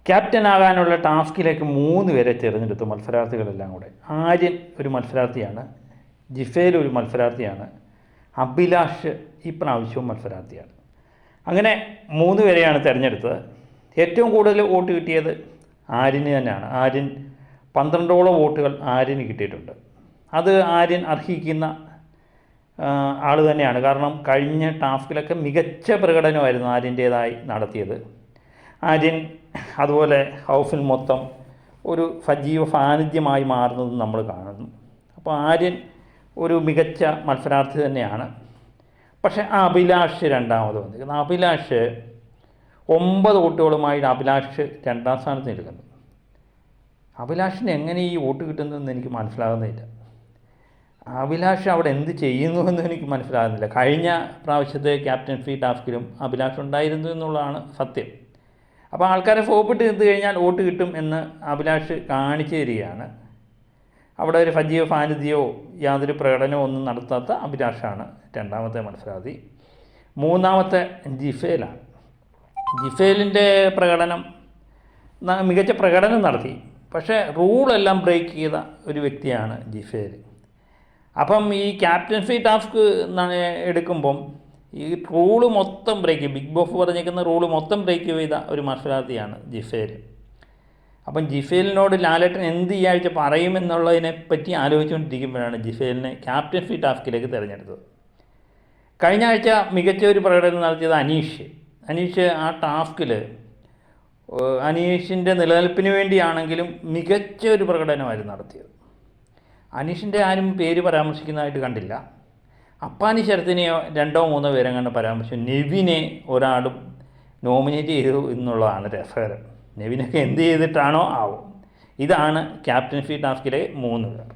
Captain ആകാനുള്ള ടാസ്കിലേക്ക് 3 പേരെ തിരഞ്ഞെടുത്തു മത്സരാർത്ഥികളെല്ലാം കൂടെ. ആര്യൻ ഒരു മത്സരാർത്ഥിയാണ്, ജിഫേൽ ഒരു മത്സരാർത്ഥിയാണ്, അഭിലാഷ് ഈ പ്രാവശ്യവും മത്സരാർത്ഥിയാണ്. അങ്ങനെ 3 പേരെയാണ് തിരഞ്ഞെടുത്തത്. ഏറ്റവും കൂടുതൽ വോട്ട് കിട്ടിയത് ആര്യന് തന്നെയാണ്. ആര്യൻ 12ഓളം വോട്ടുകൾ ആര്യന് കിട്ടിയിട്ടുണ്ട്. അത് ആര്യൻ അർഹിക്കുന്ന ആൾ തന്നെയാണ്. കാരണം കഴിഞ്ഞ ടാസ്കിലൊക്കെ മികച്ച പ്രകടനമായിരുന്നു ആര്യൻ്റേതായി നടത്തിയത്. ആര്യൻ അതുപോലെ ഹൗസിൽ മൊത്തം ഒരു സജീവ സാന്നിധ്യമായി മാറുന്നത് നമ്മൾ കാണുന്നു. അപ്പോൾ ആര്യൻ ഒരു മികച്ച മത്സരാർത്ഥി തന്നെയാണ്. പക്ഷേ അഭിലാഷ് രണ്ടാമത് വന്നിരിക്കുന്നു. അഭിലാഷ് 9 വോട്ടുകളുമായി അഭിലാഷ് 2ാം സ്ഥാനത്ത് നിൽക്കുന്നു. അഭിലാഷിന് എങ്ങനെ ഈ വോട്ട് കിട്ടുന്നതെന്ന് എനിക്ക് മനസ്സിലാകുന്നില്ല. അഭിലാഷ് അവിടെ എന്ത് ചെയ്യുന്നുവെന്ന് എനിക്ക് മനസ്സിലാകുന്നില്ല. കഴിഞ്ഞ പ്രാവശ്യത്തെ ക്യാപ്റ്റൻസി ടാസ്കിലും അഭിലാഷ് ഉണ്ടായിരുന്നു എന്നുള്ളതാണ് സത്യം. അപ്പോൾ ആൾക്കാരെ ഫോപ്പിട്ട് നിർത്തി കഴിഞ്ഞാൽ വോട്ട് കിട്ടും എന്ന് അഭിലാഷ് കാണിച്ചു തരികയാണ്. അവിടെ ഒരു സജീവ സാന്നിധ്യമോ യാതൊരു പ്രകടനമോ ഒന്നും നടത്താത്ത അഭിലാഷാണ് 2ാമത്തെ മത്സരാർത്ഥി. 3ാമത്തെ ജിഫേലാണ്. ജിഫേലിൻ്റെ പ്രകടനം മികച്ച പ്രകടനം നടത്തി. പക്ഷേ റൂളെല്ലാം ബ്രേക്ക് ചെയ്ത ഒരു വ്യക്തിയാണ് ജിഫേൽ. അപ്പം ഈ ക്യാപ്റ്റൻസി ടാസ്ക് എടുക്കുമ്പം ഈ റൂള് മൊത്തം ബ്രേക്ക് ചെയ്യും. ബിഗ് ബോസ് പറഞ്ഞിരിക്കുന്ന റൂള് മൊത്തം ബ്രേക്ക് ചെയ്ത ഒരു മത്സരാർത്ഥിയാണ് ജിഫേൽ. അപ്പം ജിഫേലിനോട് ലാലേട്ടൻ എന്ത് ഈ ആഴ്ച പറയുമെന്നുള്ളതിനെ പറ്റി ആലോചിച്ചുകൊണ്ടിരിക്കുമ്പോഴാണ് ജിഫേലിനെ ക്യാപ്റ്റൻസി ടാസ്കിലേക്ക് തിരഞ്ഞെടുത്തത്. കഴിഞ്ഞ ആഴ്ച മികച്ച ഒരു പ്രകടനം നടത്തിയത് അനീഷ് ആ ടാസ്കിൽ അനീഷിൻ്റെ നിലനിൽപ്പിന് വേണ്ടിയാണെങ്കിലും മികച്ച ഒരു പ്രകടനമായിരുന്നു നടത്തിയത്. അനീഷിൻ്റെ ആരും പേര് പരാമർശിക്കുന്നതായിട്ട് കണ്ടില്ല. അപ്പാനി ശരത്തിനെയോ 2ഓ 3ഓ പേരെ കണ്ട് പരാമർശിച്ചു. നെവിനെ ഒരാളും നോമിനേറ്റ് ചെയ്തു എന്നുള്ളതാണ് രസകരം. നെവിനൊക്കെ എന്ത് ചെയ്തിട്ടാണോ ആവും. ഇതാണ് ക്യാപ്റ്റൻസി ടാസ്കിലെ 3 പേർ.